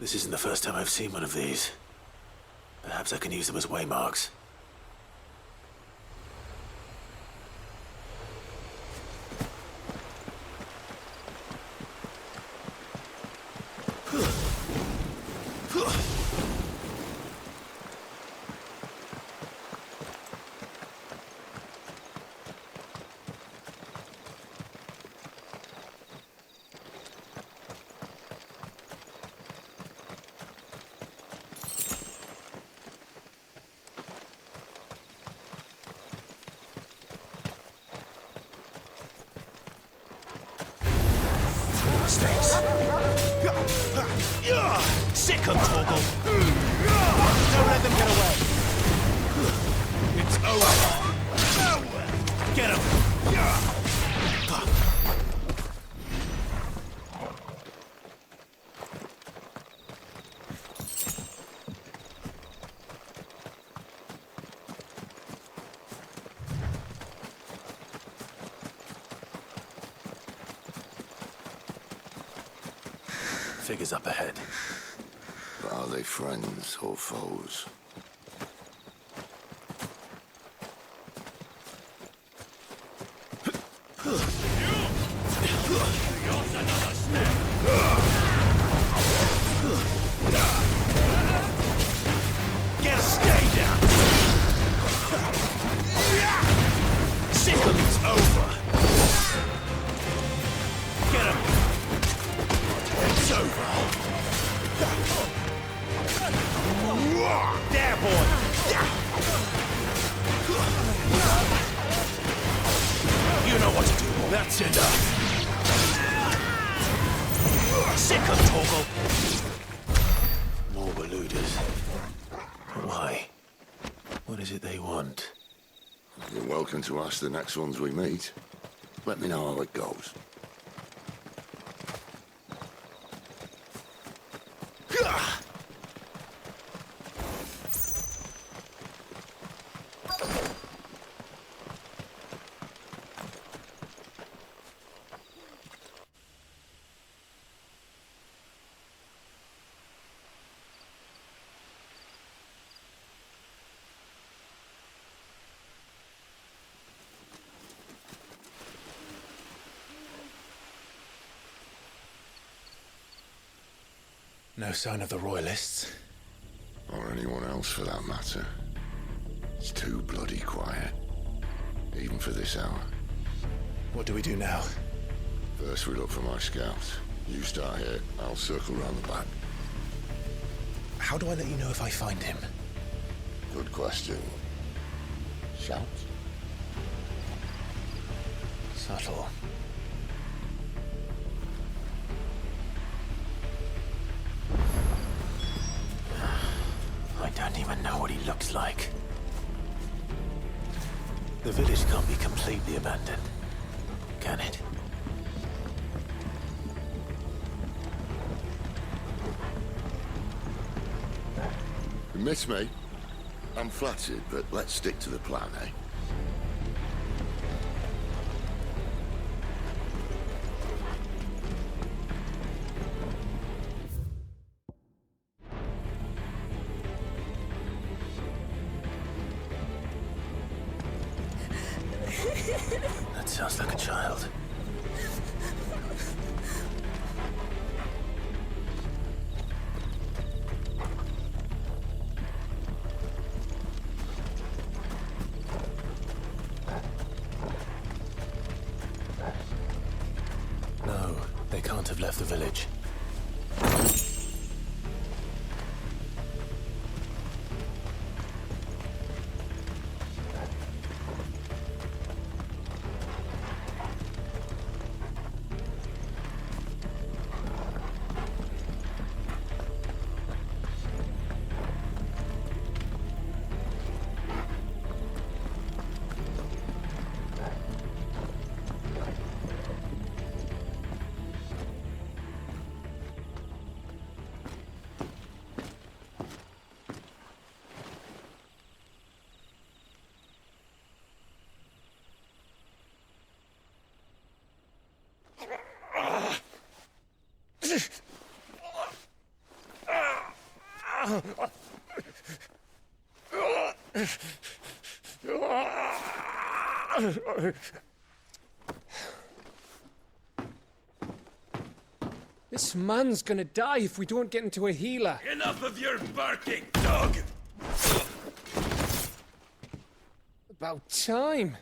This isn't the first time I've seen one of these. Perhaps I can use them as waymarks. Sick of Torgal! Don't let them get away! It's over! Get him! Figures up ahead. But are they friends or foes? Get a stay down! Sickle, it's over! Get him! It's over! There, boy! You know what to do. That's enough. Sick of Torgal. More Waluders. Why? What is it they want? You're welcome to ask the next ones we meet. Let me know how it goes. No sign of the Royalists. Or anyone else for that matter. It's too bloody quiet. Even for this hour. What do we do now? First we look for my scouts. You start here, I'll circle round the back. How do I let you know if I find him? Good question. Shout? Subtle. I don't even know what he looks like. The village can't be completely abandoned, can it? You miss me? I'm flattered, but let's stick to the plan, eh? That sounds like a child. No, they can't have left the village. This man's gonna die if we don't get into a healer. Enough of your barking, dog! About time.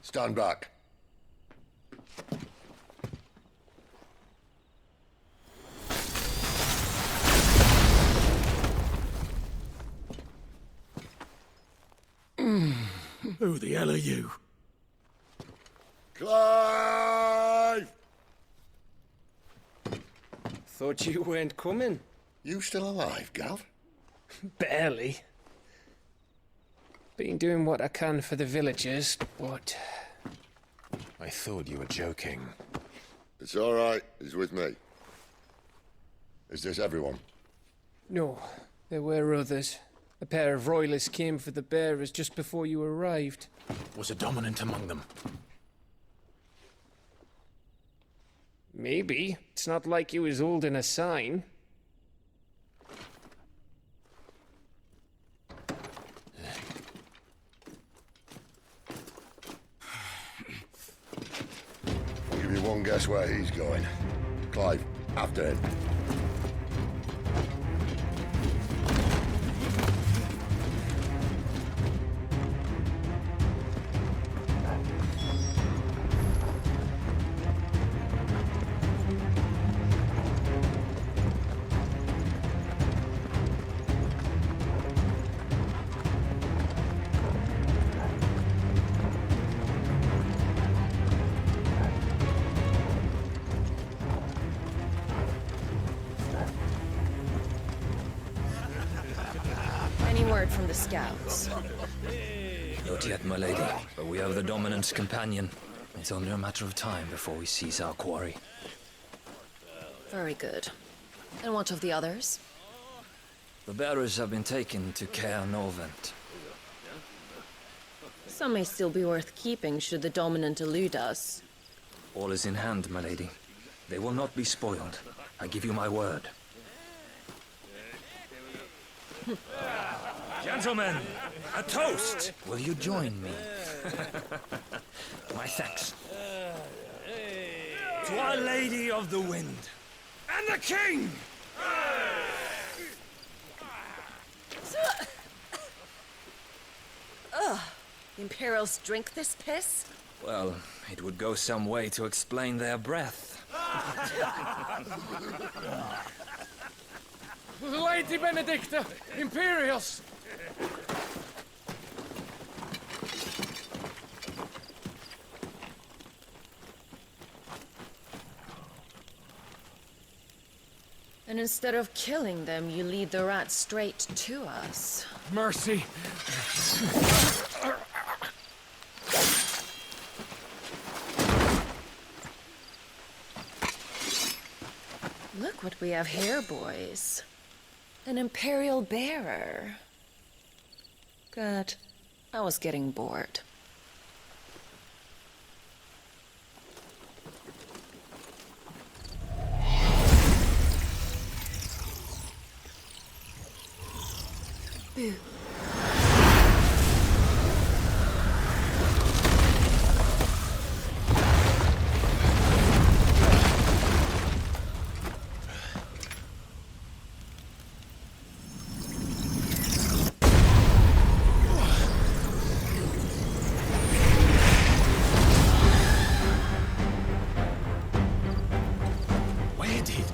Stand back. Who the hell are you? Clive! Thought you weren't coming. You still alive, Gav? Barely. Been doing what I can for the villagers, but... I thought you were joking. It's all right. He's with me. Is this everyone? No, there were others. A pair of royalists came for the bearers just before you arrived. Was a dominant among them? Maybe. It's not like he was holding a sign. I'll give you one guess where he's going. Clive, after him. Any word from the scouts? Not yet, my lady, but we have the dominant's companion. It's only a matter of time before we seize our quarry. Very good. And what of the others? The bearers have been taken to Caer Novent. Some may still be worth keeping should the dominant elude us. All is in hand, my lady. They will not be spoiled. I give you my word. Gentlemen, a toast! Will you join me? My thanks. To Our Lady of the Wind and the King! The Imperials drink this piss? Well, it would go some way to explain their breath. Lady Benedicta! Imperials! And instead of killing them, you lead the rats straight to us. Mercy! Look what we have here, boys. An Imperial bearer. Good. I was getting bored. Boo. Where did...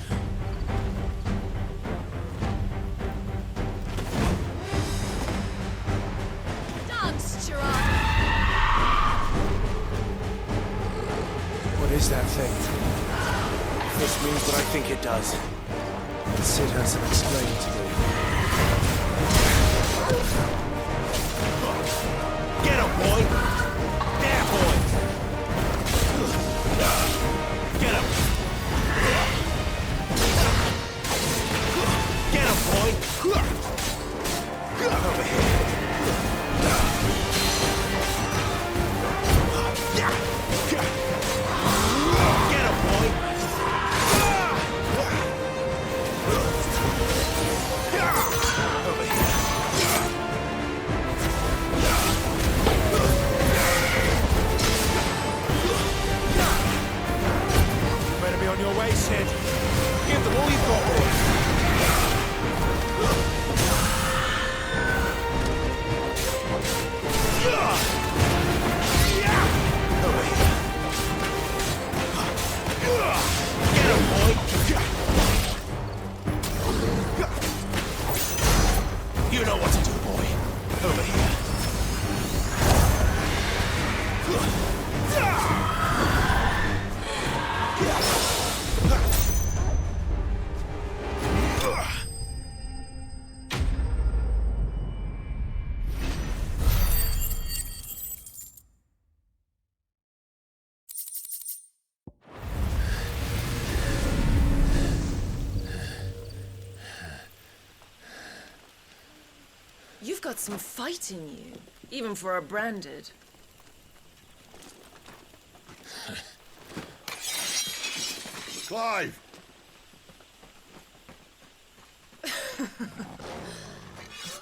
What is that thing? If this means what I think it does, then Sid has some explaining to do. Get him, boy! There, boy! Get him! Get him, boy! Over here! Over You know what to do, boy. Over here. You've got some fight in you, even for a branded. Clive!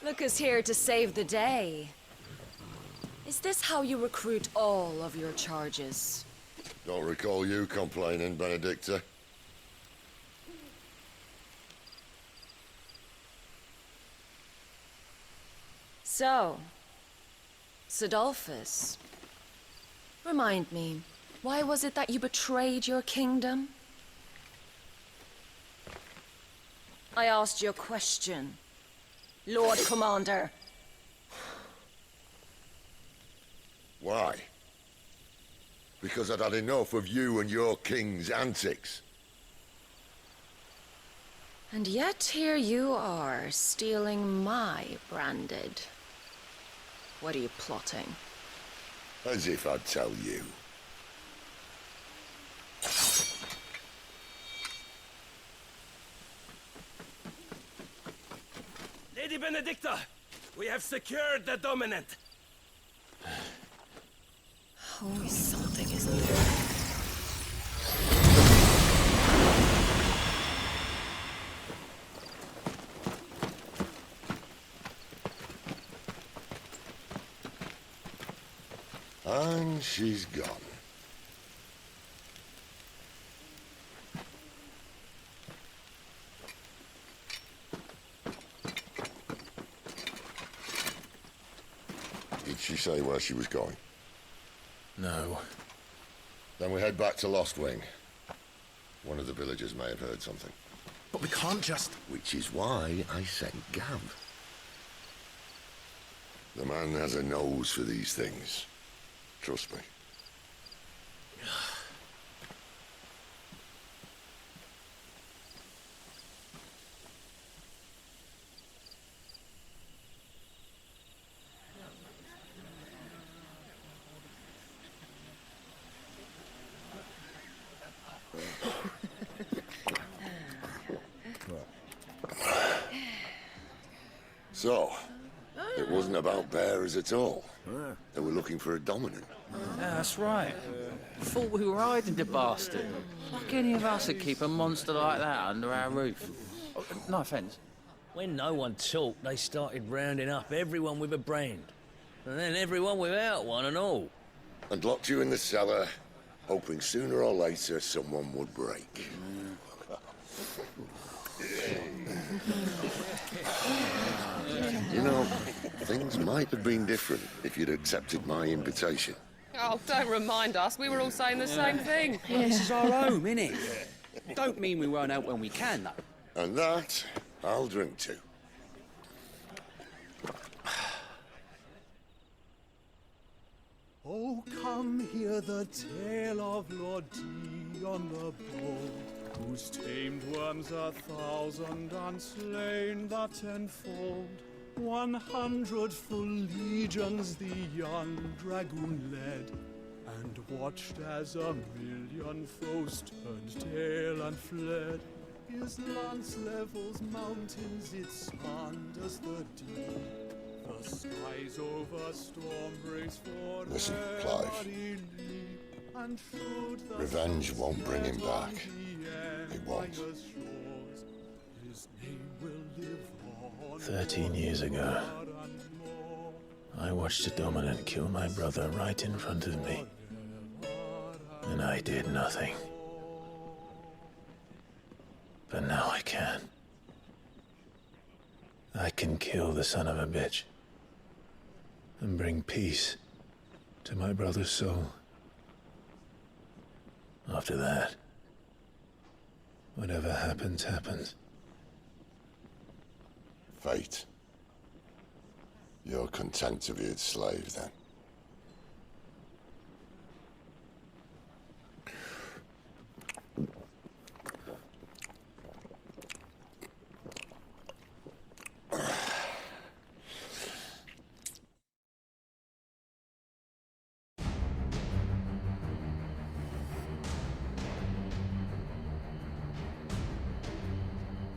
Look who's here to save the day. Is this how you recruit all of your charges? Don't recall you complaining, Benedicta. So, Sidolphus, remind me, why was it that you betrayed your kingdom? I asked you a question, Lord Commander. Why? Because I'd had enough of you and your king's antics. And yet here you are, stealing my branded. What are you plotting? As if I'd tell you. Lady Benedicta, we have secured the dominant. Always something, isn't there? And she's gone. Did she say where she was going? No. Then we head back to Lost Wing. One of the villagers may have heard something. But we can't just... Which is why I sent Gav. The man has a nose for these things. Trust me. So, it wasn't about bearers at all. They were looking for a dominant. Yeah, that's right. Thought we were hiding the bastard. Like any of us would keep a monster like that under our roof. Oh, no offence. When no one talked, they started rounding up everyone with a brand. And then everyone without one and all. And locked you in the cellar, hoping sooner or later someone would break. You know, things might have been different if you'd accepted my invitation. Oh, don't remind us. We were all saying the same thing. This is our home, innit? Don't mean we won't out when we can, though. And that, I'll drink to. Oh, come hear the tale of Lord Dion the Bold, whose tamed worms 1,000 and slain the tenfold. 100 full legions the young dragoon led, and watched as 1,000,000 foes turned tail and fled. His lance levels mountains, it spanders the deep. The skies over storm breaks for Listen, Clive. Revenge won't bring him back. It won't. 13 years ago, I watched a dominant kill my brother right in front of me. And I did nothing. But now I can. I can kill the son of a bitch. And bring peace to my brother's soul. After that, whatever happens, happens. Fate. You're content to be its slave, then?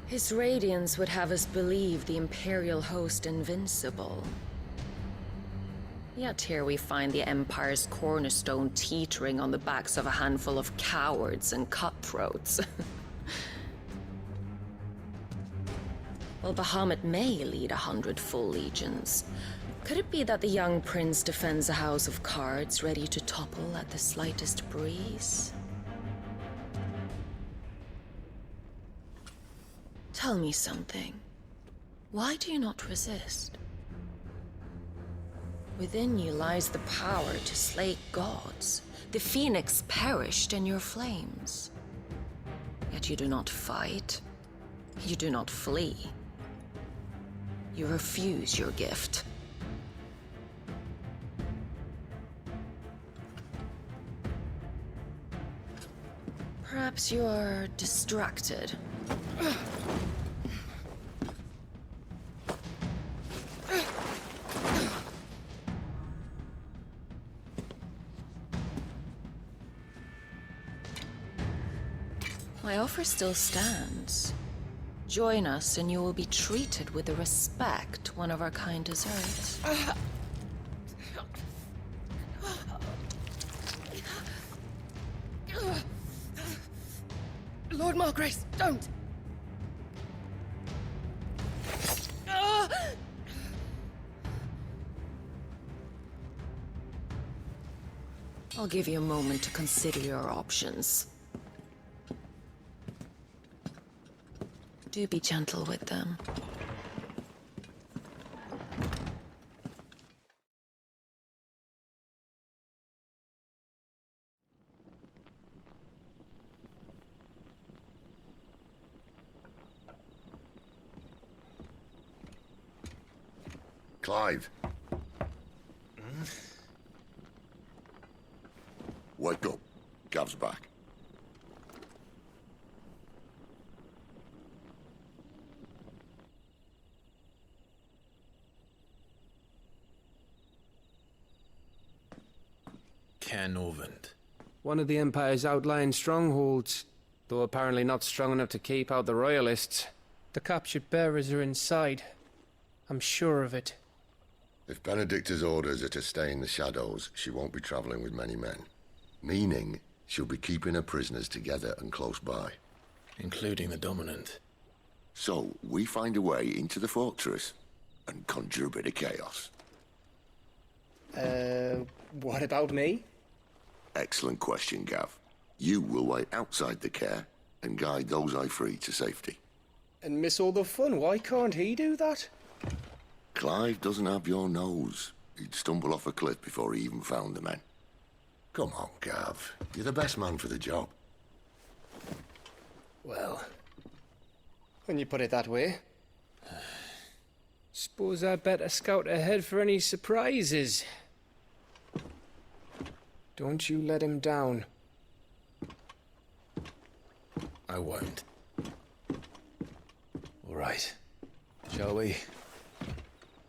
His radiance would have us believe the Imperial host invincible. Yet here we find the Empire's cornerstone teetering on the backs of a handful of cowards and cutthroats. Well, Bahamut may lead 100 full legions. Could it be that the young prince defends a house of cards ready to topple at the slightest breeze? Tell me something. Why do you not resist? Within you lies the power to slay gods. The phoenix perished in your flames. Yet you do not fight. You do not flee. You refuse your gift. Perhaps you are distracted. My offer still stands. Join us and you will be treated with the respect one of our kind deserves. Lord Margrace, don't! I'll give you a moment to consider your options. Do be gentle with them. Clive. Wake up. Gav's back. Canovant. One of the Empire's outlying strongholds, though apparently not strong enough to keep out the Royalists. The captured bearers are inside. I'm sure of it. If Benedicta's orders are to stay in the shadows, she won't be traveling with many men. Meaning, she'll be keeping her prisoners together and close by. Including the Dominant. So, we find a way into the fortress and conjure a bit of chaos. What about me? Excellent question, Gav. You will wait outside the care and guide those I free to safety. And miss all the fun. Why can't he do that? Clive doesn't have your nose. He'd stumble off a cliff before he even found the men. Come on, Gav. You're the best man for the job. Well, when you put it that way. Suppose I'd better scout ahead for any surprises. Don't you let him down. I won't. All right. Shall we?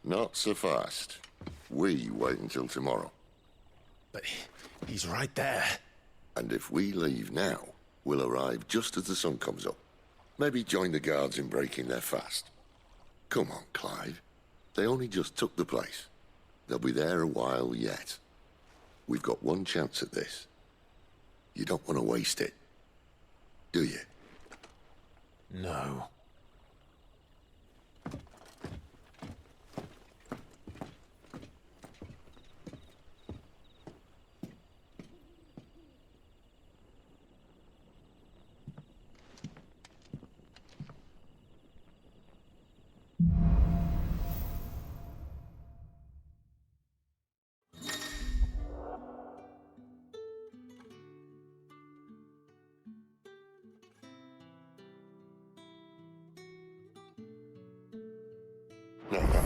Not so fast. We wait until tomorrow. But he's right there. And if we leave now, we'll arrive just as the sun comes up. Maybe join the guards in breaking their fast. Come on, Clive. They only just took the place. They'll be there a while yet. We've got one chance at this. You don't want to waste it, do you? No.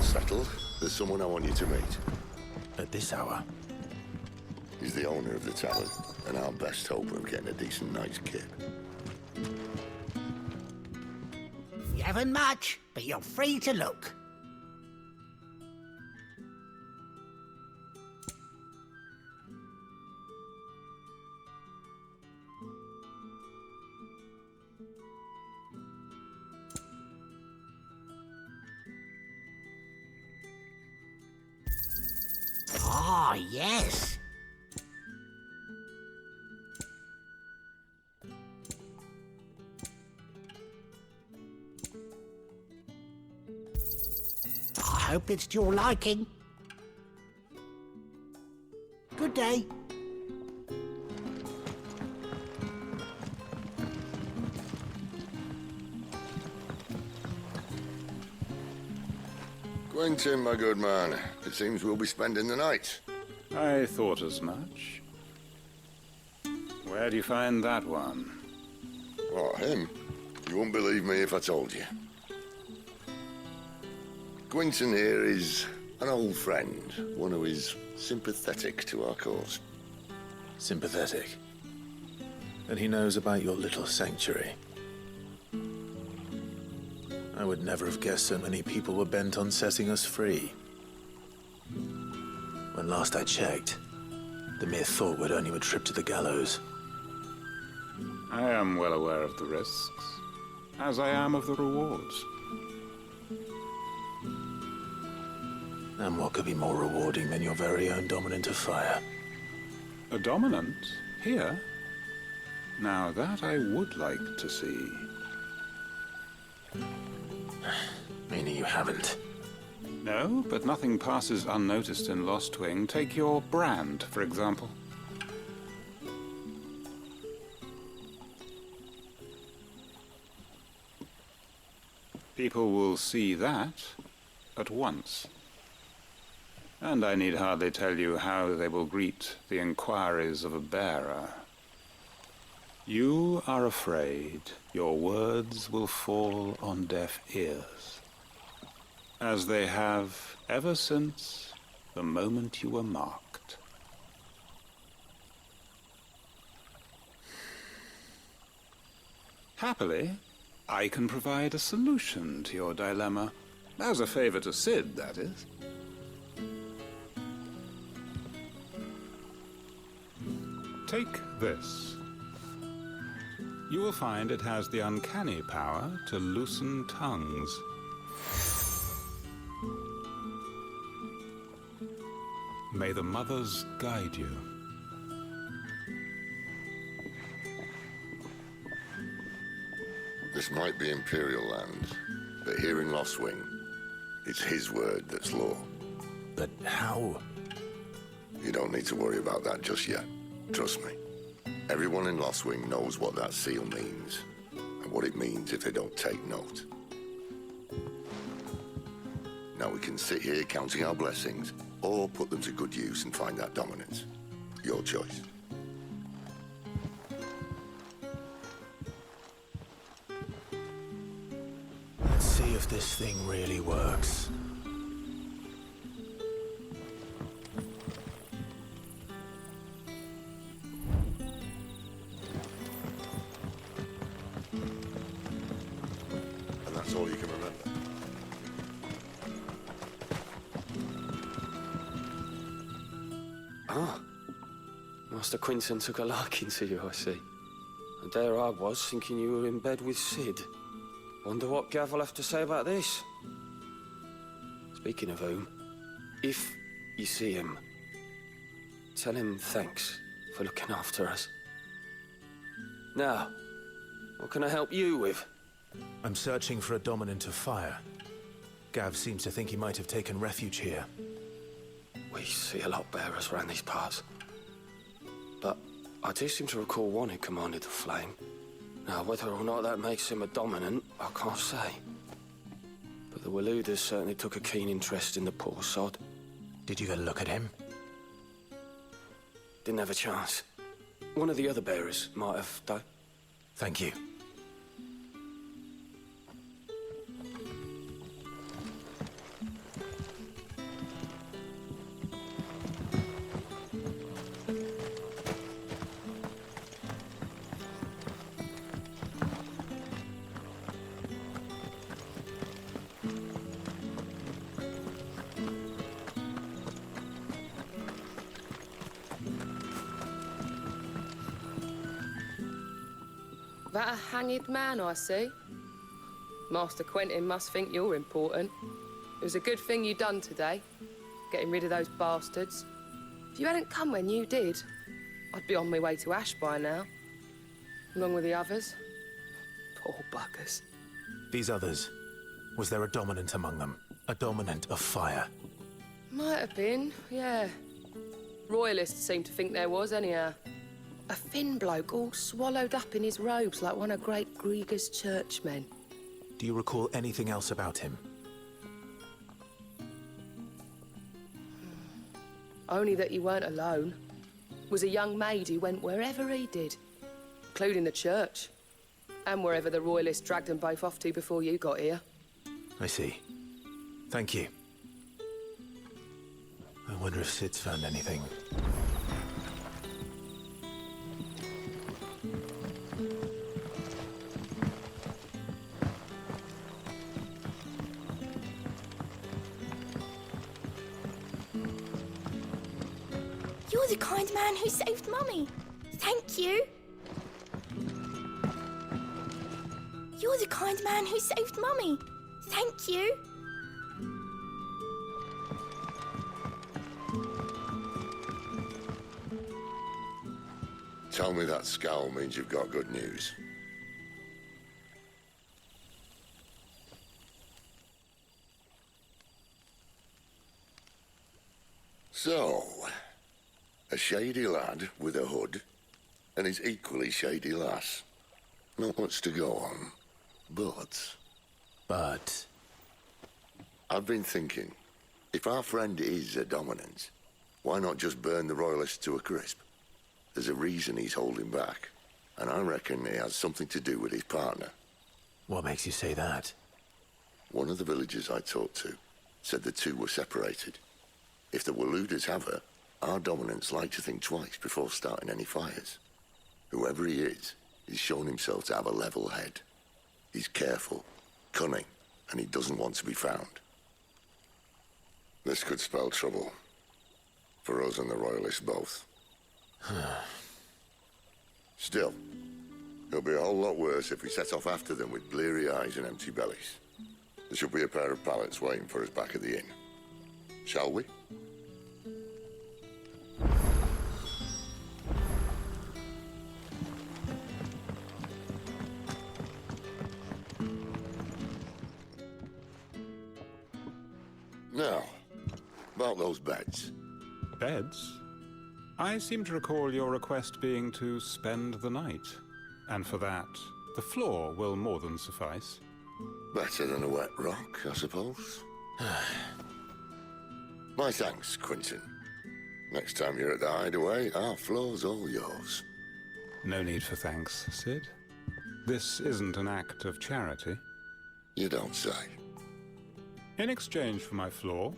that's settled. There's someone I want you to meet. At this hour? He's the owner of the tavern, and our best hope of getting a decent night's kip. You haven't much, but you're free to look. Ah, yes. I hope it's to your liking. Good day. Quentin, my good man. It seems we'll be spending the night. I thought as much. Where do you find that one? Oh, him? You wouldn't believe me if I told you. Quentin here is an old friend, one who is sympathetic to our cause. Sympathetic? And he knows about your little sanctuary. I would never have guessed so many people were bent on setting us free. When last I checked, the mere thought would earn you a trip to the gallows. I am well aware of the risks, as I am of the rewards. And what could be more rewarding than your very own dominant of fire? A dominant? Here? Now that I would like to see. Meaning you haven't? No, but nothing passes unnoticed in Lostwing. Take your brand, for example. People will see that at once. And I need hardly tell you how they will greet the inquiries of a bearer. You are afraid your words will fall on deaf ears, as they have ever since the moment you were marked. Happily, I can provide a solution to your dilemma, as a favor to Sid, that is. Take this. You will find it has the uncanny power to loosen tongues. May the mothers guide you. This might be Imperial land, but here in Lostwing, it's his word that's law. But how? You don't need to worry about that just yet. Trust me. Everyone in Lostwing knows what that seal means, and what it means if they don't take note. Now we can sit here counting our blessings, or put them to good use and find that dominance. Your choice. Let's see if this thing really works. And that's all you can remember. Ah, Master Quinton took a liking to you, I see. And there I was, thinking you were in bed with Sid. Wonder what Gav will have to say about this. Speaking of whom, if you see him, tell him thanks for looking after us. Now, what can I help you with? I'm searching for a dominant of fire. Gav seems to think he might have taken refuge here. We see a lot bearers around these parts. But I do seem to recall one who commanded the flame. Now, whether or not that makes him a dominant, I can't say. But the Waluders certainly took a keen interest in the poor sod. Did you get a look at him? Didn't have a chance. One of the other bearers might have, though. Thank you. That a hanged man I see? Master Quentin must think you're important. It was a good thing you done today, getting rid of those bastards. If you hadn't come when you did, I'd be on my way to Ash by now, along with the others. Poor buggers. These others, was there a dominant among them? A dominant of fire? Might have been, yeah. Royalists seem to think there was, anyhow. A thin bloke all swallowed up in his robes like one of Great Grieger's churchmen. Do you recall anything else about him? Only that he weren't alone. Was a young maid who went wherever he did, including the church, and wherever the Royalists dragged them both off to before you got here. I see. Thank you. I wonder if Sid's found anything. You're the kind man who saved Mummy. Thank you. You're the kind man who saved Mummy. Thank you. Tell me that scowl means you've got good news. So, a shady lad with a hood, and his equally shady lass. Not much to go on, but... But? I've been thinking, if our friend is a dominant, why not just burn the Royalists to a crisp? There's a reason he's holding back, and I reckon he has something to do with his partner. What makes you say that? One of the villagers I talked to said the two were separated. If the Waluders have her, our dominants like to think twice before starting any fires. Whoever he is, he's shown himself to have a level head. He's careful, cunning, and he doesn't want to be found. This could spell trouble. For us and the Royalists both. Still, it'll be a whole lot worse if we set off after them with bleary eyes and empty bellies. There should be a pair of pallets waiting for us back at the inn. Shall we? Now, about those beds. Beds? I seem to recall your request being to spend the night. And for that, the floor will more than suffice. Better than a wet rock, I suppose. My thanks, Quentin. Next time you're at the hideaway, our floor's all yours. No need for thanks, Sid. This isn't an act of charity. You don't say. In exchange for my floor,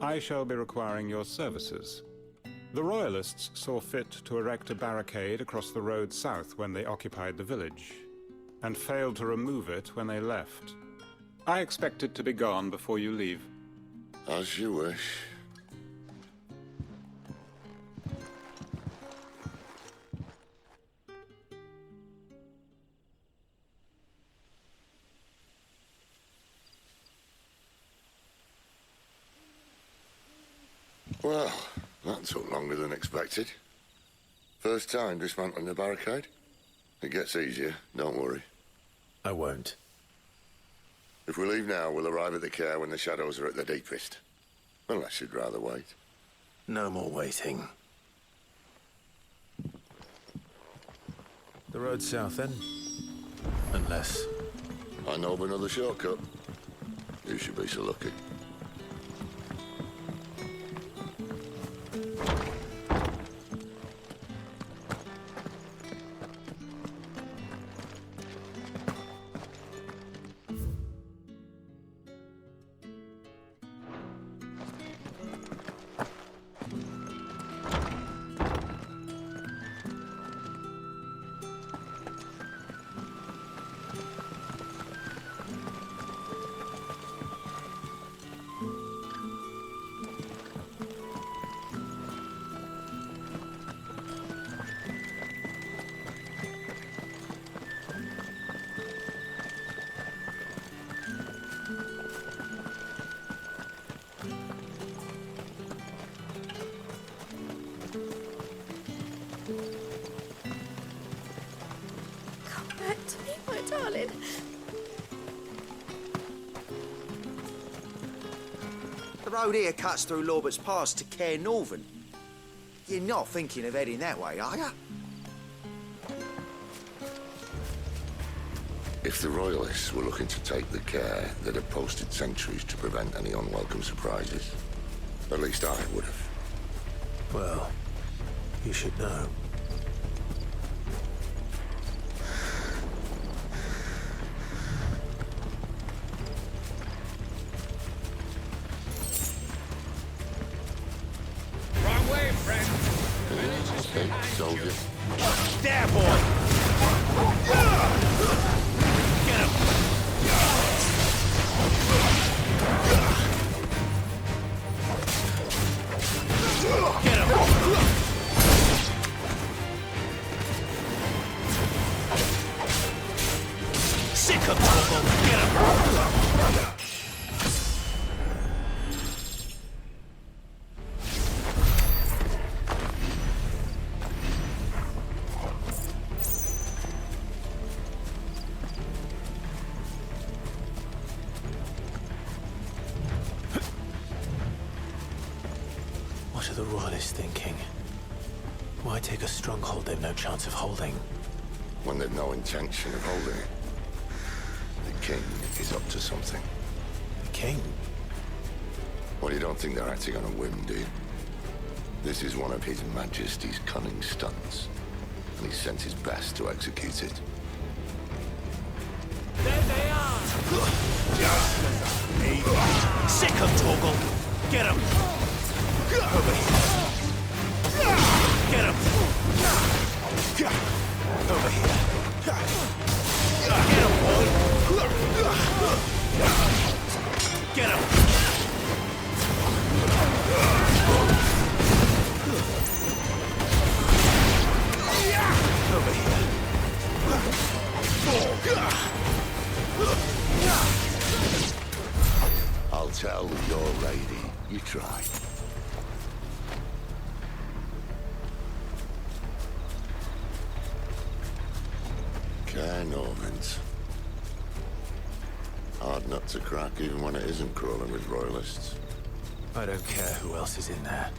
I shall be requiring your services. The Royalists saw fit to erect a barricade across the road south when they occupied the village, and failed to remove it when they left. I expect it to be gone before you leave. As you wish. Well, that took longer than expected. First time dismantling the barricade? It gets easier, don't worry. I won't. If we leave now, we'll arrive at the care when the shadows are at their deepest. Unless you'd rather wait. No more waiting. The road south, then? Unless... I know of another shortcut. You should be so lucky. The road here cuts through Lorbert's Pass to Care Northern. You're not thinking of heading that way, are you? If the Royalists were looking to take the Care, they'd have posted sentries to prevent any unwelcome surprises. At least I would have. Well, you should know. Wrong way, friend. The village is Okay, behind soldier. you. There, boy! Get him! Get him! Sick of trouble! Get him! What are the Royalists thinking? Why take a stronghold they've no chance of holding? When they've no intention of holding it. The King is up to something. The King? Well, you don't think they're acting on a whim, do you? This is one of His Majesty's cunning stunts, and he's sent his best to execute it. There they are! Sick of Torgal! Get him! Over here! Get him! Over here! Get him, boy! Get him! Over here! I'll tell your lady you tried. Care Northans. Hard nut to crack even when it isn't crawling with Royalists. I don't care who else is in there.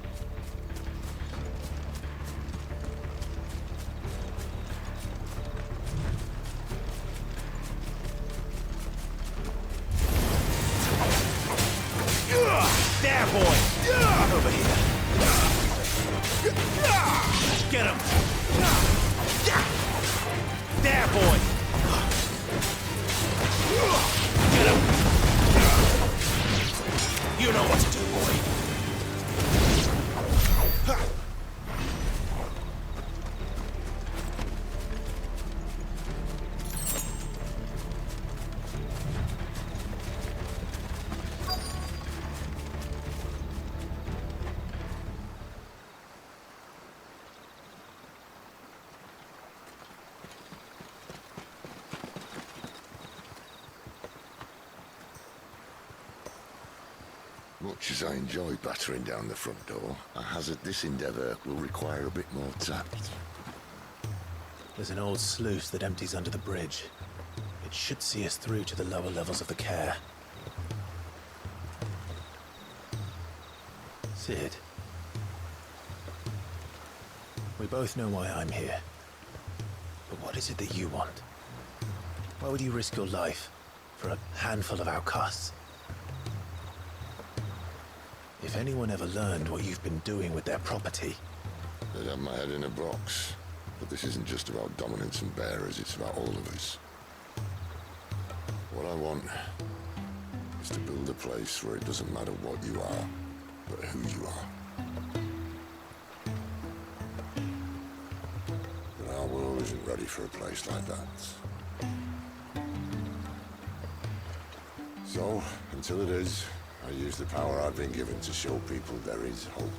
There, boy! Over here! Get him! There, boy! Get him! You know what to do, boy! Much as I enjoy battering down the front door, I hazard this endeavour will require a bit more tact. There's an old sluice that empties under the bridge. It should see us through to the lower levels of the Care. Sid. We both know why I'm here. But what is it that you want? Why would you risk your life for a handful of outcasts? If anyone ever learned what you've been doing with their property... They'd have my head in a box. But this isn't just about dominance and bearers, it's about all of us. What I want is to build a place where it doesn't matter what you are, but who you are. But our world isn't ready for a place like that. So, until it is, I use the power I've been given to show people there is hope.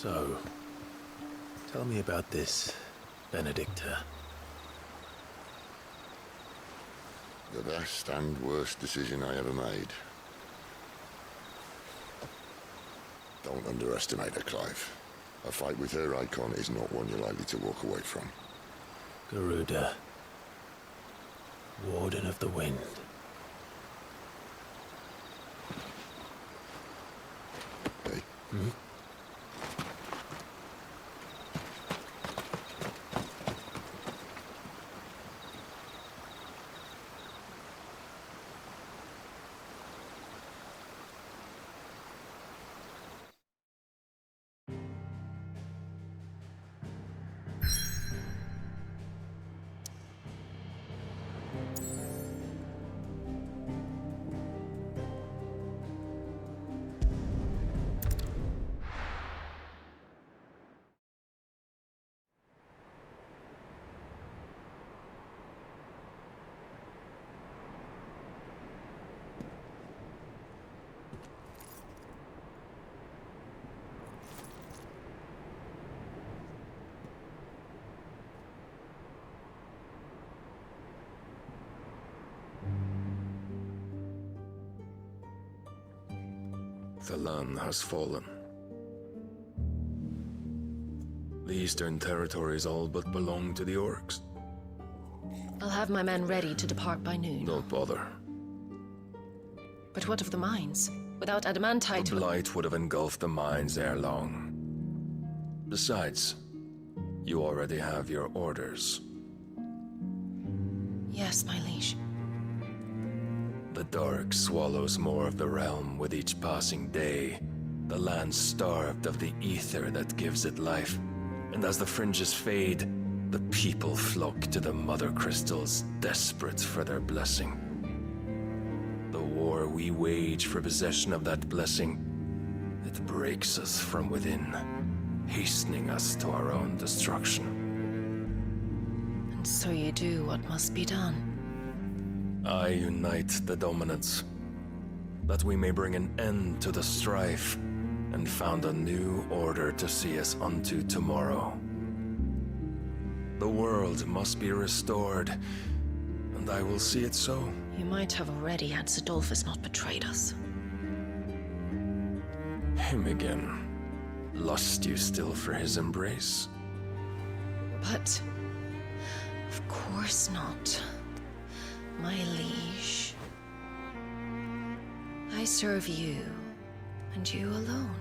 So, tell me about this Benedicta. The best and worst decision I ever made. Don't underestimate her, Clive. A fight with her icon is not one you're likely to walk away from. Garuda. Warden of the Wind. Hey? Hmm? The land has fallen. The Eastern territories all but belong to the orcs. I'll have my men ready to depart by noon. Don't bother. But what of the mines? Without adamantite... The blight would have engulfed the mines ere long. Besides, you already have your orders. Yes, my liege. The dark swallows more of the realm with each passing day. The land starved of the aether that gives it life. And as the fringes fade, the people flock to the mother crystals, desperate for their blessing. The war we wage for possession of that blessing, it breaks us from within, hastening us to our own destruction. And so you do what must be done. I unite the dominants, that we may bring an end to the strife, and found a new order to see us unto tomorrow. The world must be restored, and I will see it so. You might have already had Zidolphus not betrayed us. Him again. Lust you still for his embrace? But... of course not. My liege. I serve you, and you alone.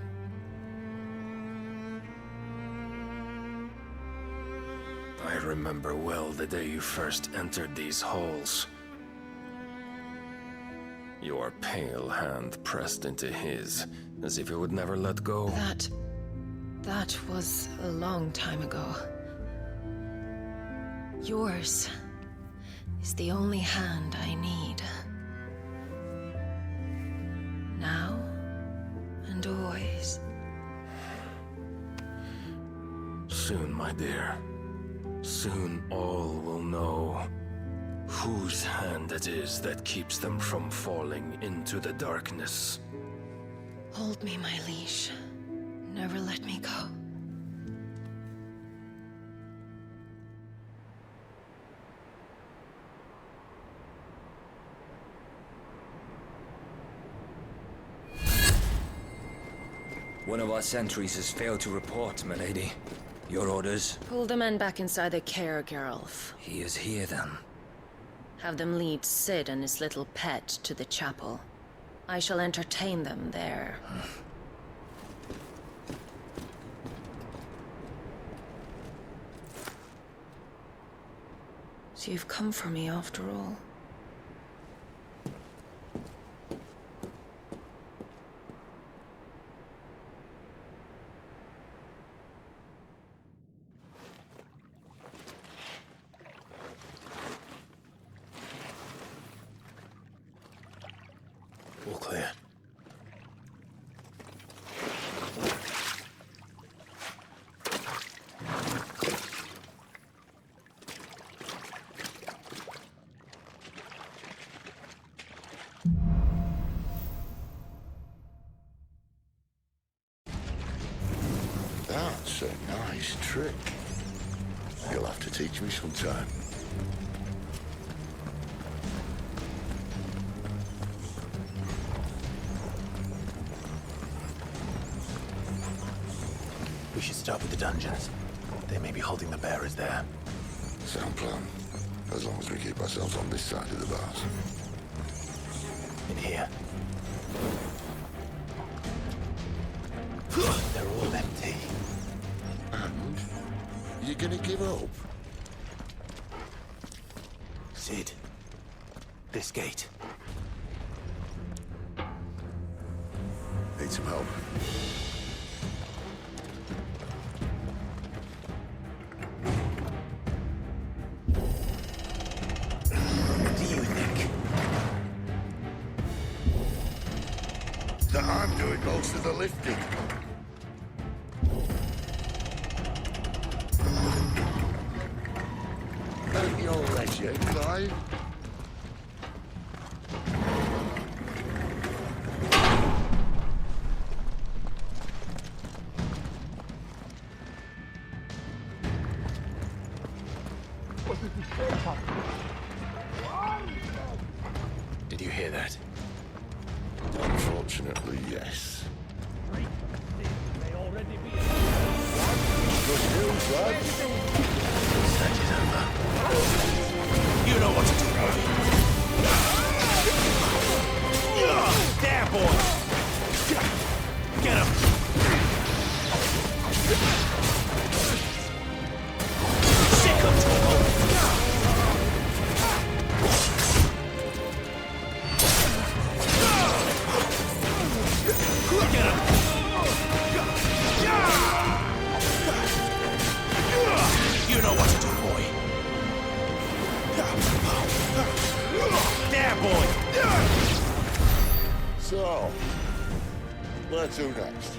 I remember well the day you first entered these halls. Your pale hand pressed into his, as if it would never let go. That was a long time ago. Yours is the only hand I need. Now and always. Soon, my dear. Soon all will know whose hand it is that keeps them from falling into the darkness. Hold me, my liege. Never let me go. One of our sentries has failed to report, milady. Your orders? Pull the men back inside their care, Geralf. He is here, then. Have them lead Cid and his little pet to the chapel. I shall entertain them there. So you've come for me after all. All clear. That's a nice trick. You'll have to teach me sometime. We should start with the dungeons. They may be holding the bearers there. Sound plan. As long as we keep ourselves on this side of the bars. In here. They're all empty. And? You gonna give up? Sid. This gate. Need some help. What do you think? That I'm doing most of the lifting. At your leisure, Clive. Did you hear that? Unfortunately, yes. Search is over. You know what to do, boy. There, boy. Get him. Sick of trouble. Get him. You know what to do, boy. There, boy. So, where to next?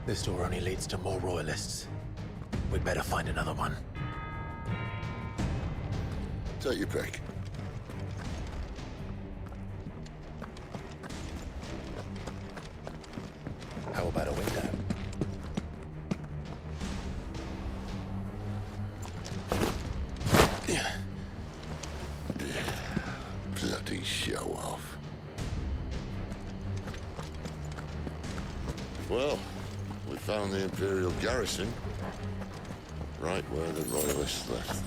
This door only leads to more royalists. We'd better find another one. Take your pick. How about a window? Bloody show off. Well, we found the Imperial garrison. Right where the Royalists left.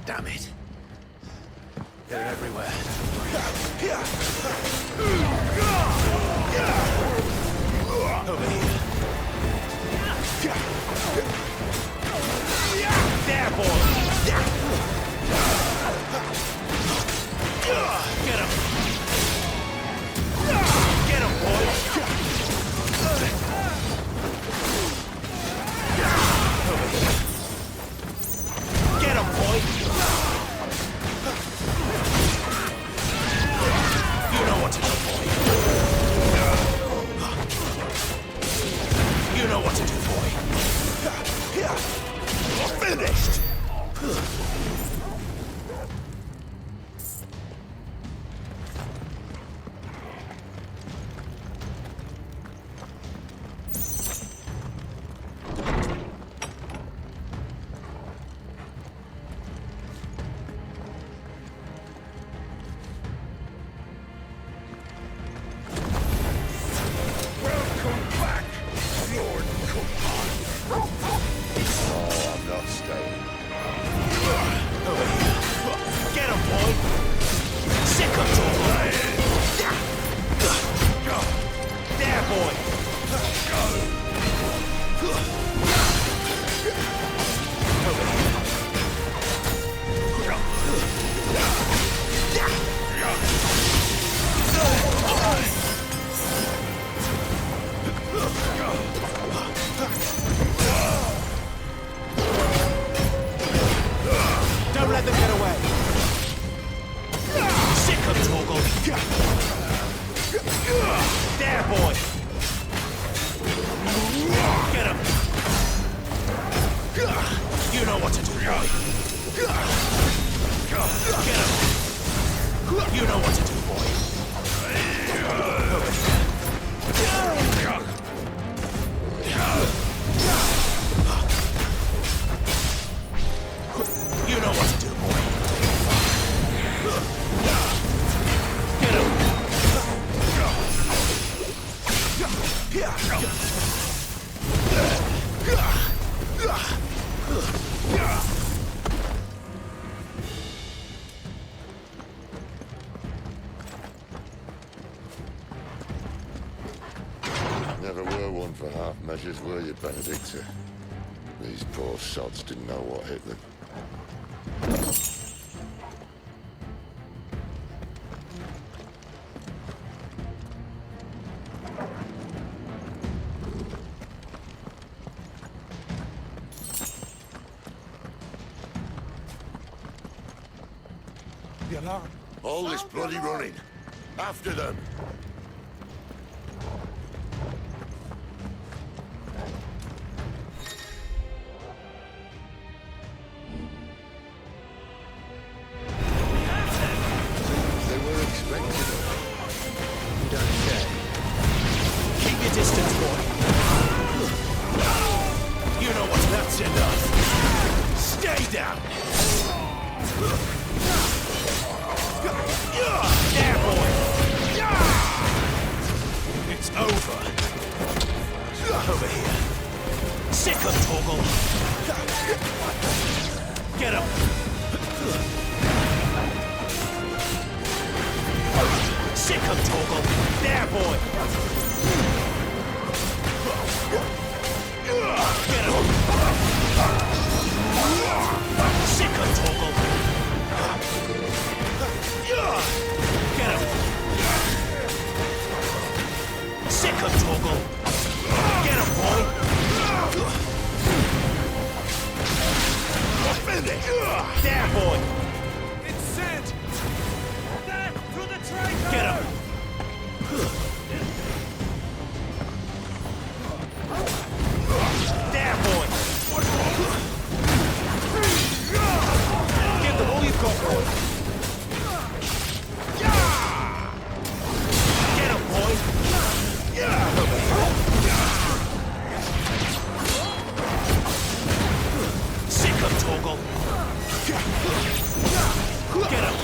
Damn it. They're everywhere. Over here. There, boy. Get him. Get him, boy. Get him, boy. You know what to do, boy. You know what to do, boy. You're finished. Welcome back, Lord Command. Oh, I'm not staying. You know what to do, boy. Get him. You know what to do, boy. You know what to do, boy. Get him. Never were one for half measures, were you, Benedicta? These poor sods didn't know what hit them. The alarm. All this bloody running. After them. They were expecting them. You don't say. Keep your distance, boy. You know what that's enough. Stay down. There, boy. It's over. Over here. Sick of Torgal. Get him. Sick of Torgal. There, boy. Get him. Sick of Torgal. Get him. Sick of Torgal. Get him, boy. Finish. There, boy. It's Sid! There, through the traitor! Get him. There, boy. Give them all you've got, boy. Get him, boy. Sick of Torgal. Get him.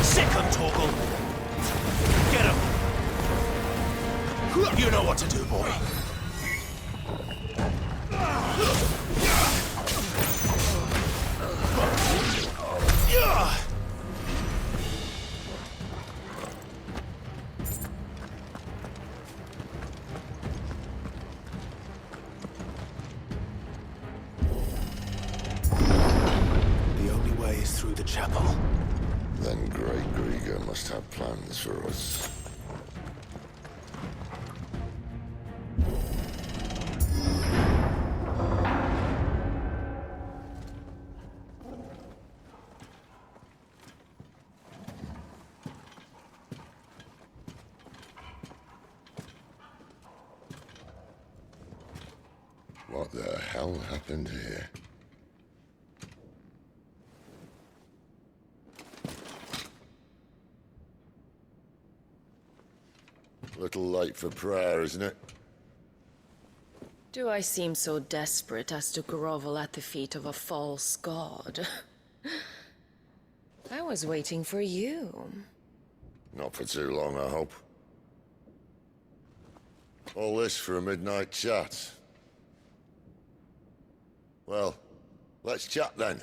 Sick of Torgal. Get him. You know what to do, boy. The only way is through the chapel. Then Grey Grieger must have plans for us. What the hell happened here? Little late for prayer, isn't it? Do I seem so desperate as to grovel at the feet of a false god? I was waiting for you. Not for too long, I hope. All this for a midnight chat. Well, let's chat then.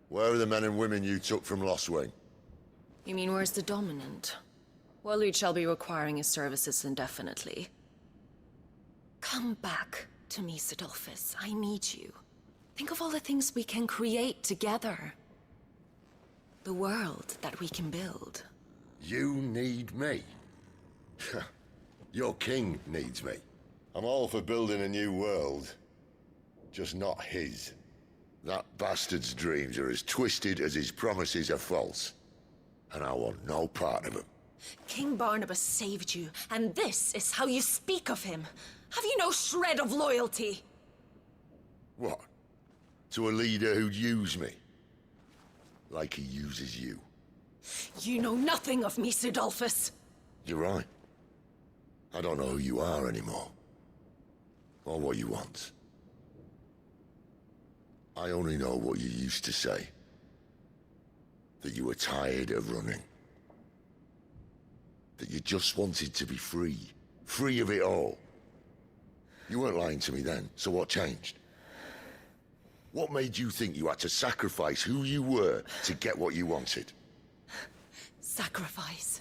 Where are the men and women you took from Lostwing? You mean where's the dominant? Waleed shall be requiring his services indefinitely. Come back to me, Sidolphus. I need you. Think of all the things we can create together. The world that we can build. You need me? Your king needs me. I'm all for building a new world. Just not his. That bastard's dreams are as twisted as his promises are false. And I want no part of them. King Barnabas saved you, and this is how you speak of him. Have you no shred of loyalty? What? To a leader who'd use me? Like he uses you. You know nothing of me, Sidolphus. You're right. I don't know who you are anymore. Or what you want. I only know what you used to say. That you were tired of running. That you just wanted to be free. Free of it all. You weren't lying to me then, so what changed? What made you think you had to sacrifice who you were to get what you wanted? Sacrifice.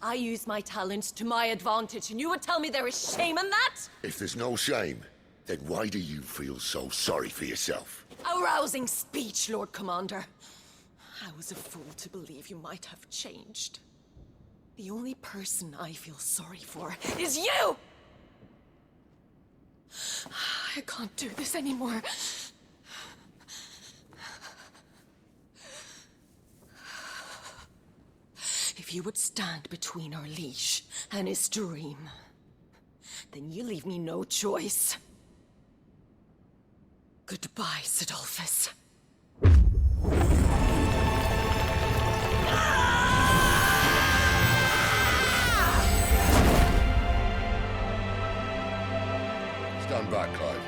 I use my talents to my advantage, and you would tell me there is shame in that? If there's no shame, then why do you feel so sorry for yourself? A rousing speech, Lord Commander. I was a fool to believe you might have changed. The only person I feel sorry for is you! I can't do this anymore. If you would stand between our liege and his dream, then you leave me no choice. Goodbye, Sidolphus. Stand back, Clive.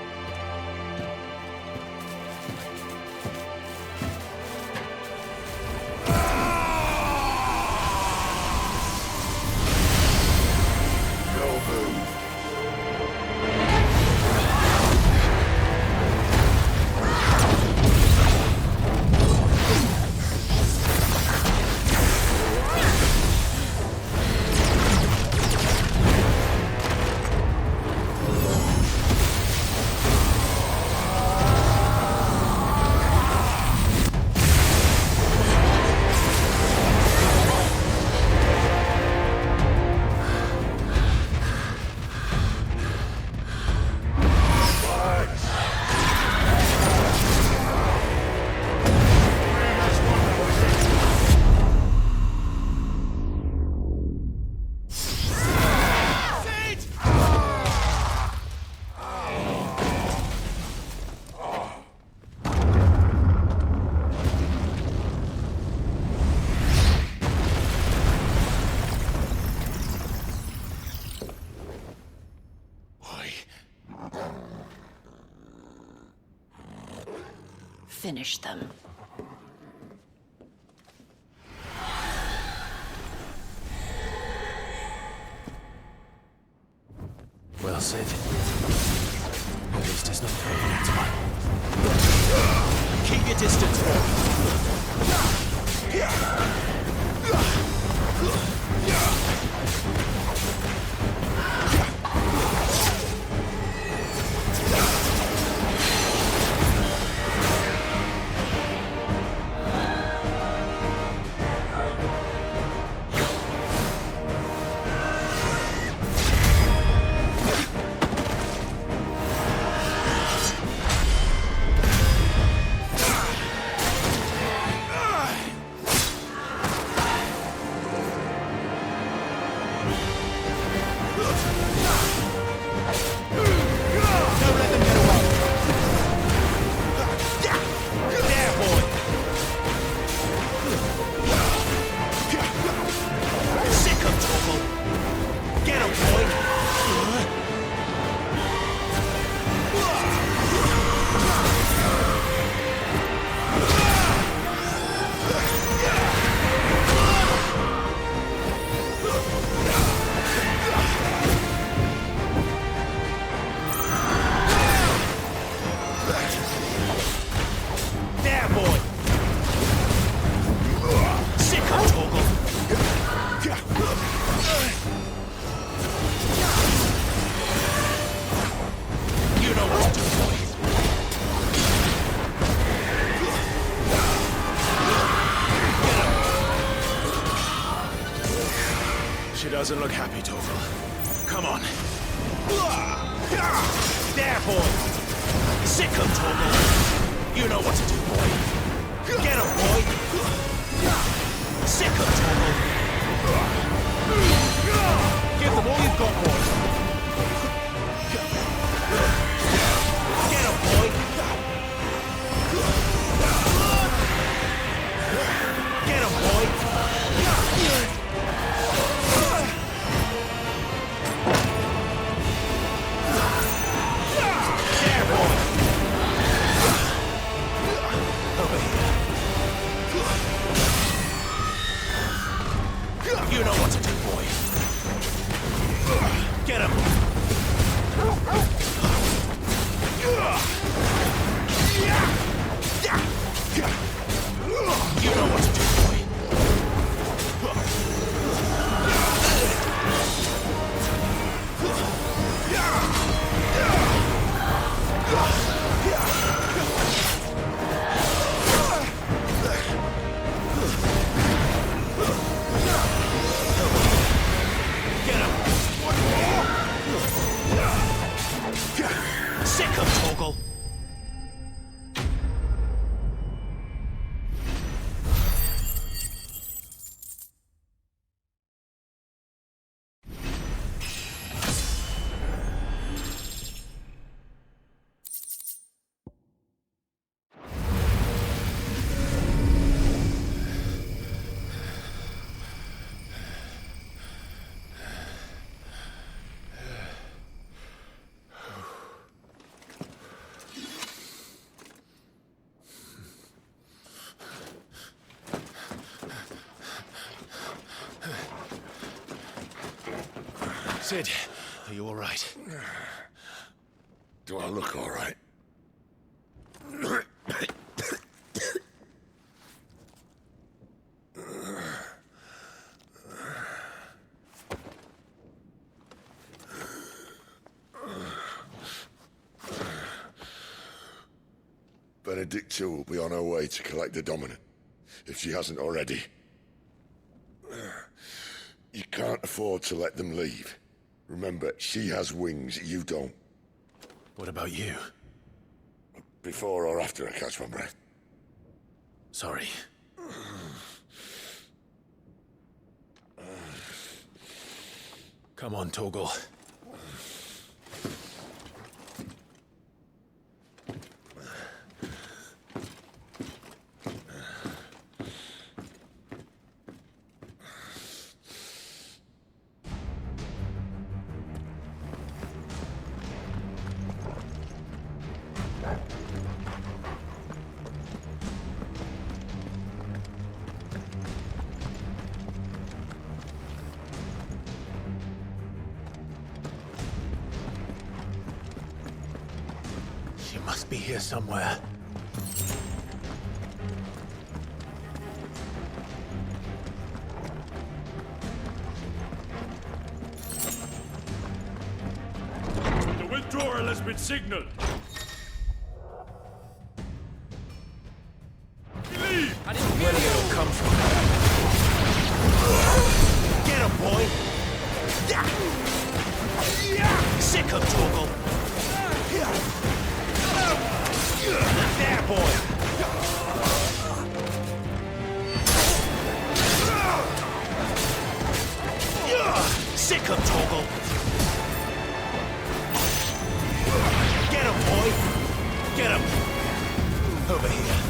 Finish them. Well said. At least it's not permanent. Keep your distance, Doesn't look happy, Torval. Come on. There, boy! Sick him, Torval! You know what to do, boy! Get him, boy! Sick him, Torval! Give them all you've got, boy! Get him, boy! Sid, are you all right? Do I look all right? Benedicta will be on her way to collect the Dominant, if she hasn't already. You can't afford to let them leave. Remember, she has wings, you don't. What about you? Before or after I catch my breath? Sorry. Come on, Torgal. She must be here somewhere. The withdrawal has been signaled. Leave! Where did it all come from? Get him, boy! Sick of Torgal! There, boy! Sick of Torgal! Get him, boy! Get him! Over here.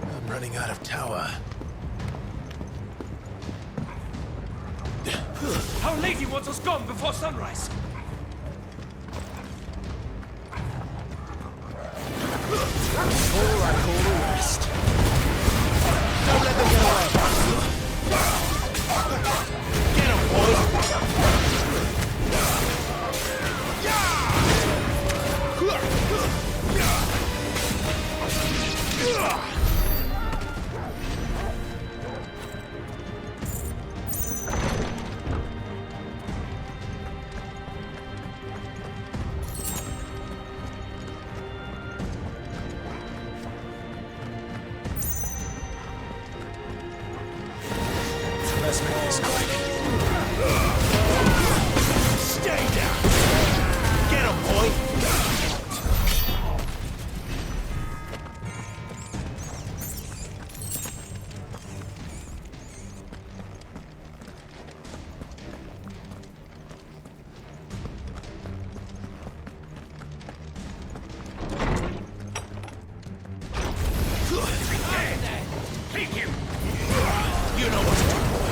I'm running out of tower. Our Lady wants us gone before sunrise. All I call the rest. Don't let them get away. Get him, boy! Let's make this quick. Stay down! Get him, boy! Take him! You know what to do, boy!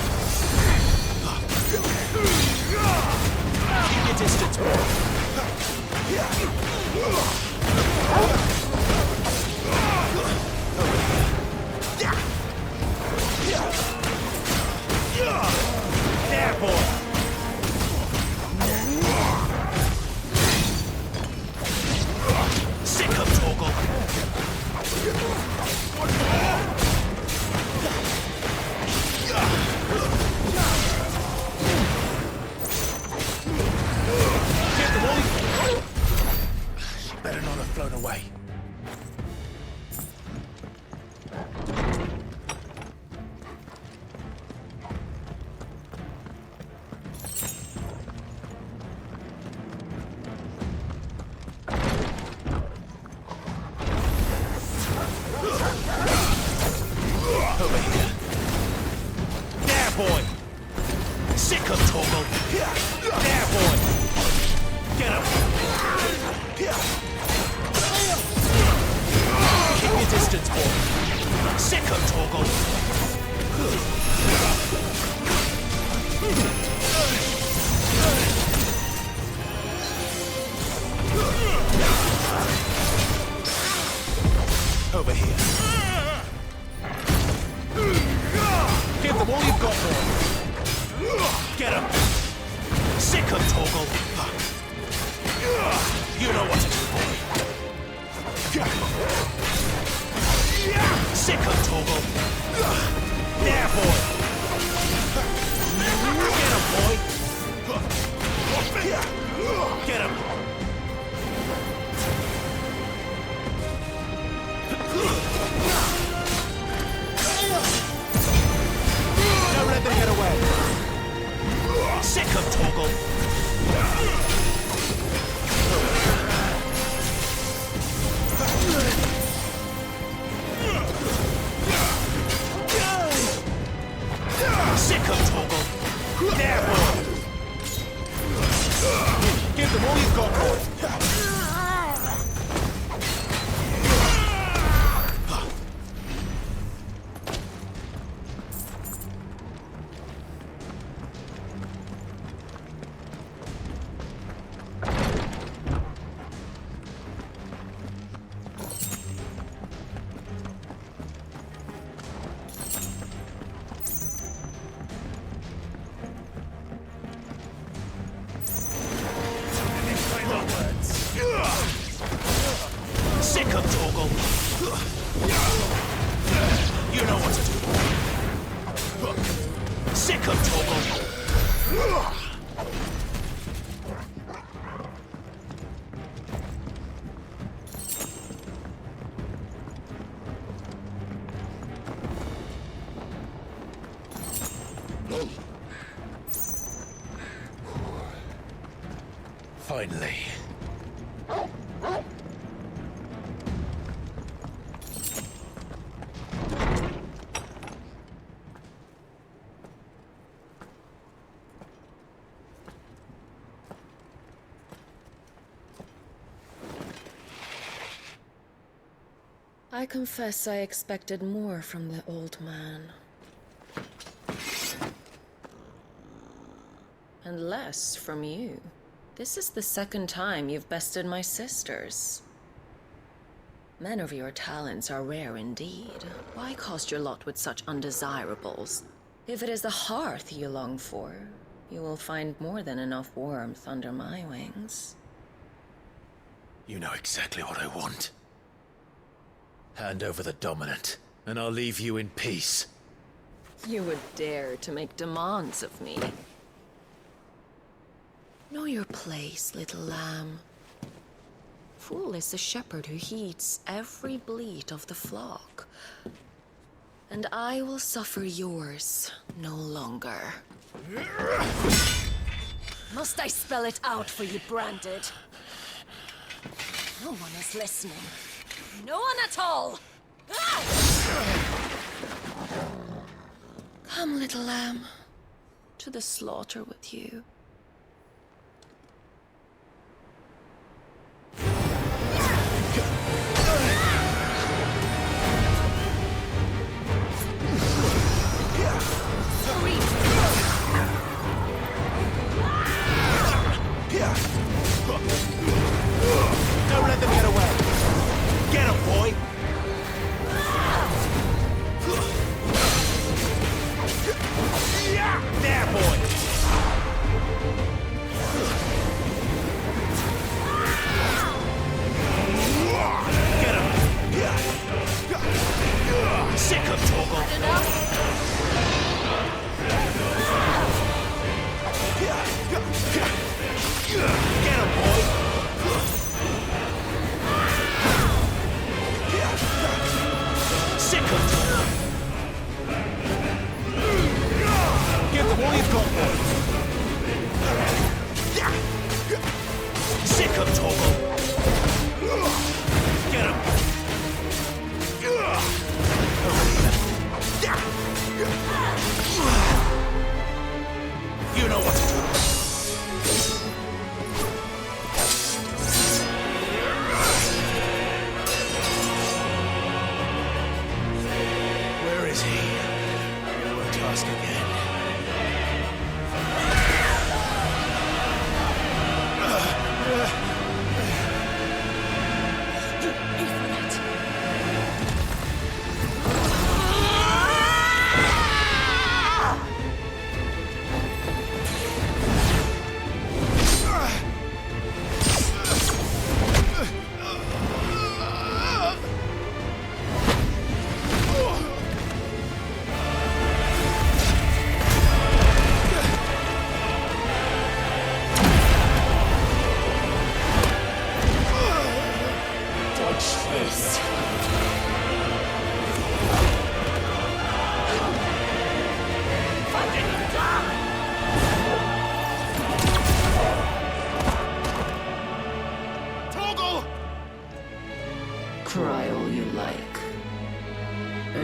Keep your distance, boy! There, boy! Sick of Torgal! Get the boy! She better not have flown away. Over here. There, boy! Sick of Torgal! There, boy! Get him! Keep your distance, boy! Sick of Torgal! Over here. Give them all you've got, boy. Get him. Sick of Torgal. You know what to do, boy. Sick of Torgal. There, boy. Get him, boy. Get him. Don't let them get away. Sick of Torgal. Sick of Torgal. There, boy. Give them all you've got, boy. Sick of Torgal. You know what to do. Sick of Torgal. Finally. I confess I expected more from the old man. And less from you. This is the second time you've bested my sisters. Men of your talents are rare indeed. Why cast your lot with such undesirables? If it is the hearth you long for, you will find more than enough warmth under my wings. You know exactly what I want. Hand over the dominant, and I'll leave you in peace. You would dare to make demands of me. Know your place, little lamb. Fool is the shepherd who heeds every bleat of the flock. And I will suffer yours no longer. Must I spell it out for you, Branded? No one is listening. No one at all! Come, little lamb, to the slaughter with you. Don't let them get away. Get him, boy. There, boy. Get him. Sick of Torgal. Get him, boy. Sick of Torgal. Give them all you've got, boy. Sick of Torgal. Get him. You know what to do.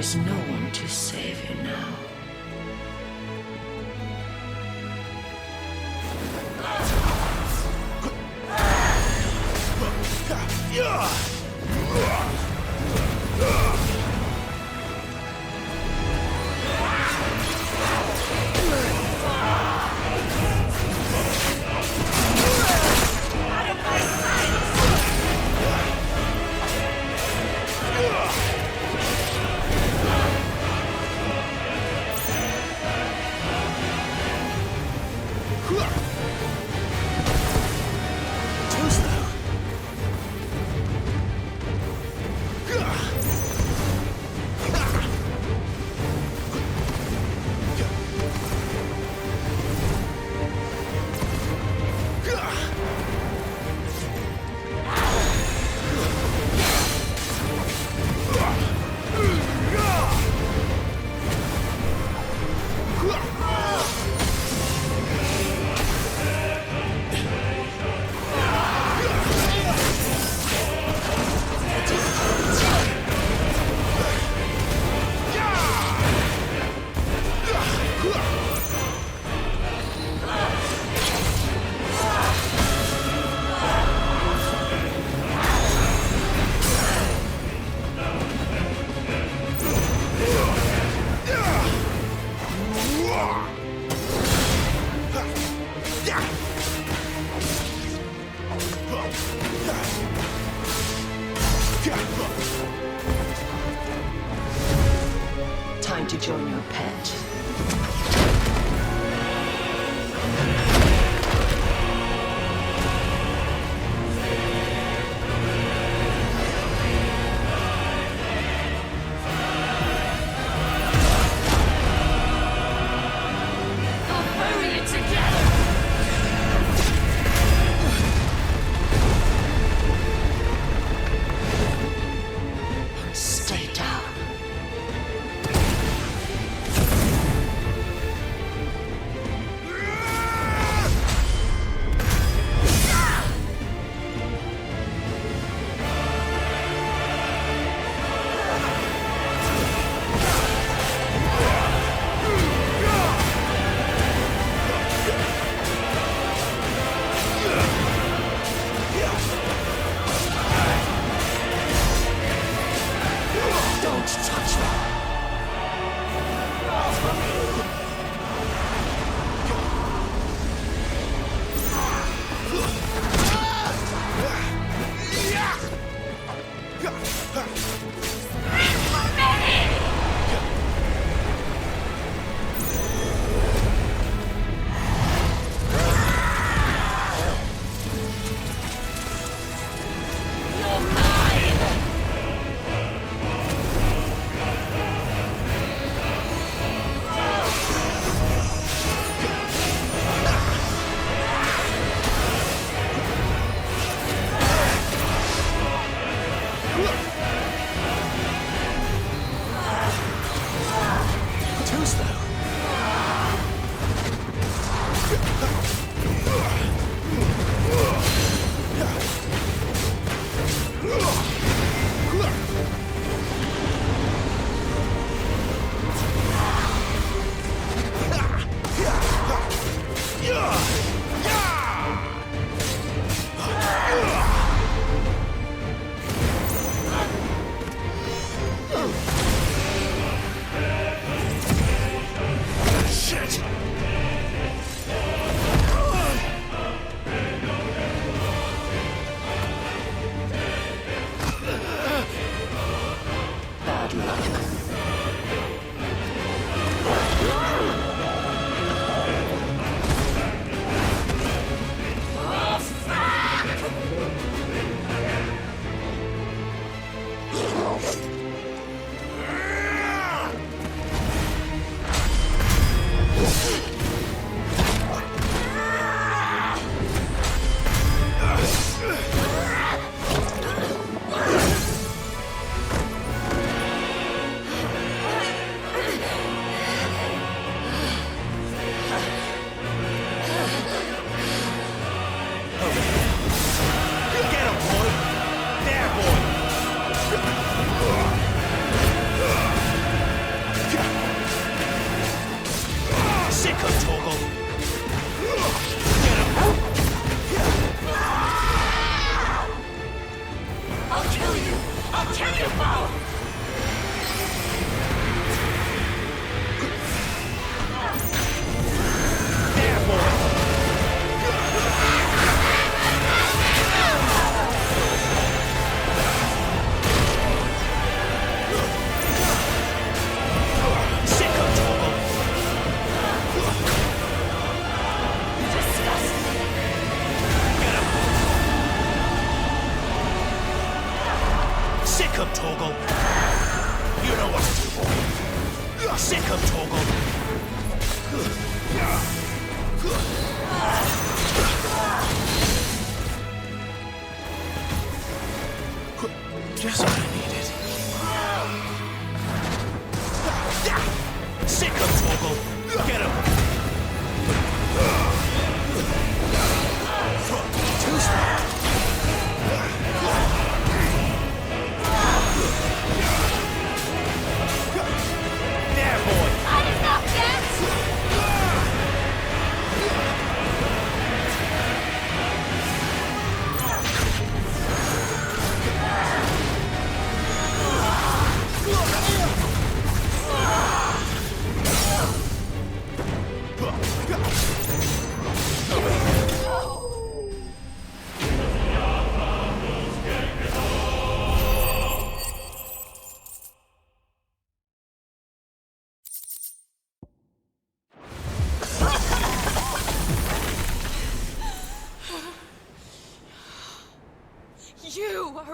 There's no one to save you now.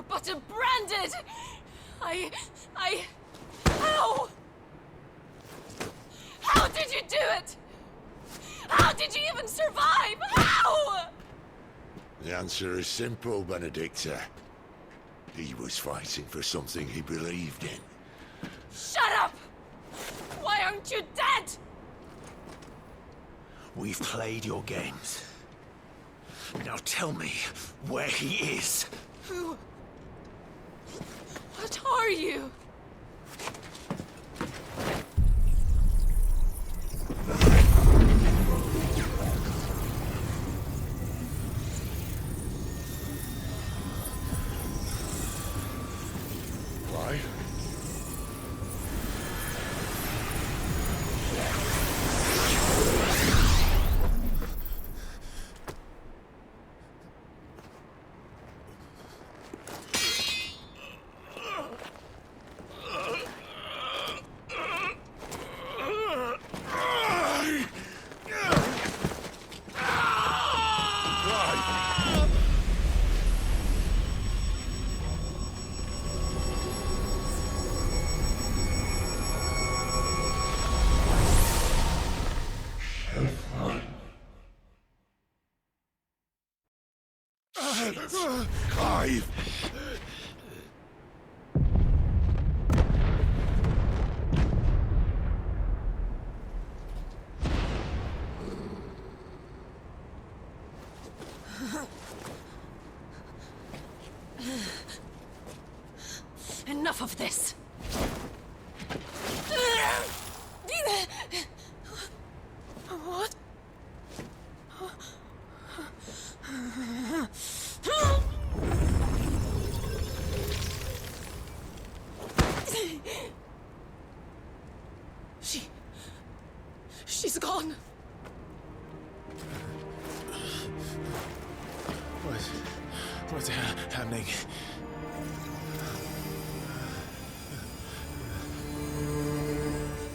but a branded! How? How did you do it? How did you even survive? How? The answer is simple, Benedicta. He was fighting for something he believed in. Shut up! Why aren't you dead? We've played your games. Now tell me where he is. Who? What are you? Why? Clive! Enough of this! What? She's gone. What's happening?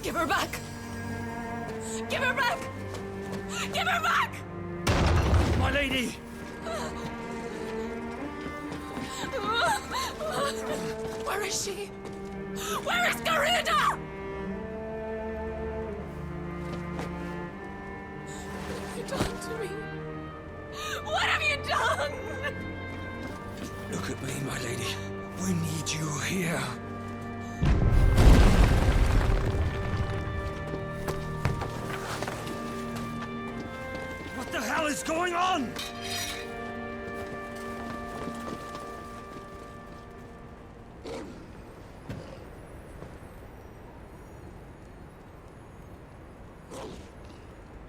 Give her back! Give her back! Give her back! My lady! Where is she? Where is Garuda? What have you done to me? What have you done? Look at me, my lady. We need you here. What the hell is going on?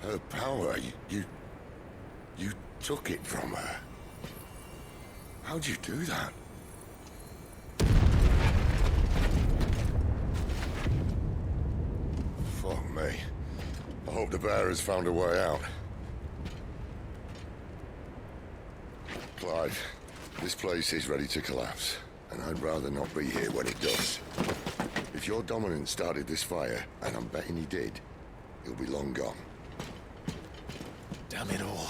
Her power, you took it from her. How'd you do that? Fuck me. I hope the bear has found a way out. Clive, this place is ready to collapse, and I'd rather not be here when it does. If your dominant started this fire, and I'm betting he did, he'll be long gone. Damn it all.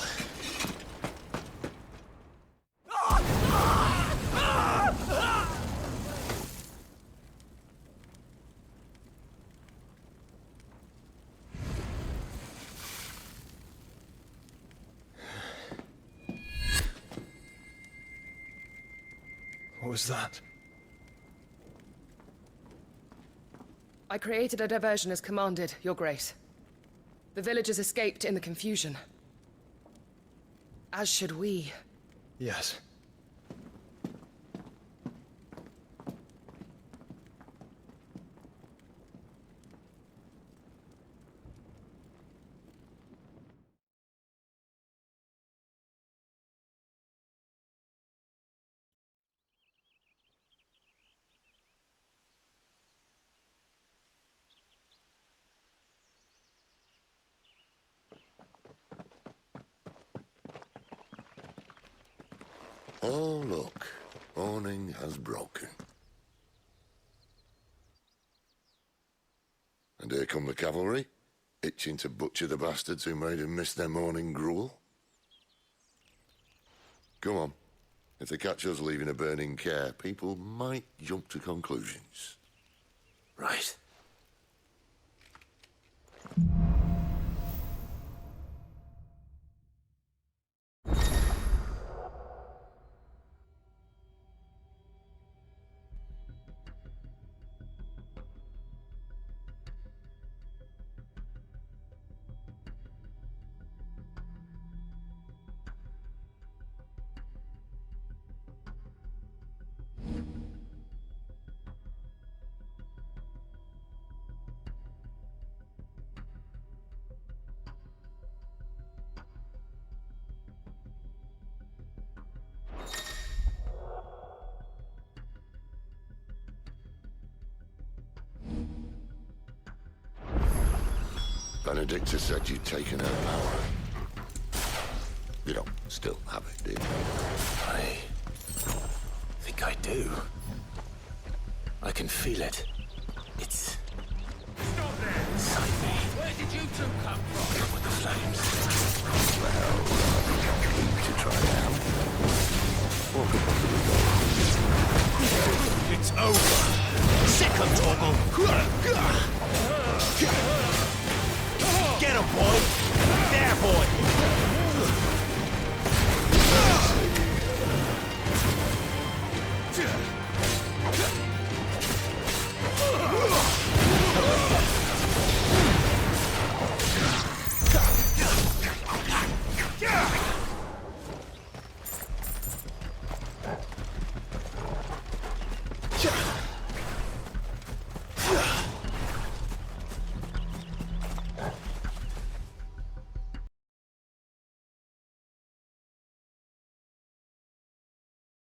What was that? I created a diversion as commanded, Your Grace. The villagers escaped in the confusion. As should we. Yes. Oh, look. Awning has broken. And here come the cavalry, itching to butcher the bastards who made him miss their morning gruel. Come on. If they catch us leaving a burning care, people might jump to conclusions. Right. Benedicta said you'd taken her power. You don't still have it, do you? I think I do. I can feel it. It's Stop there! inside me. Where did you two come from? Come with the flames.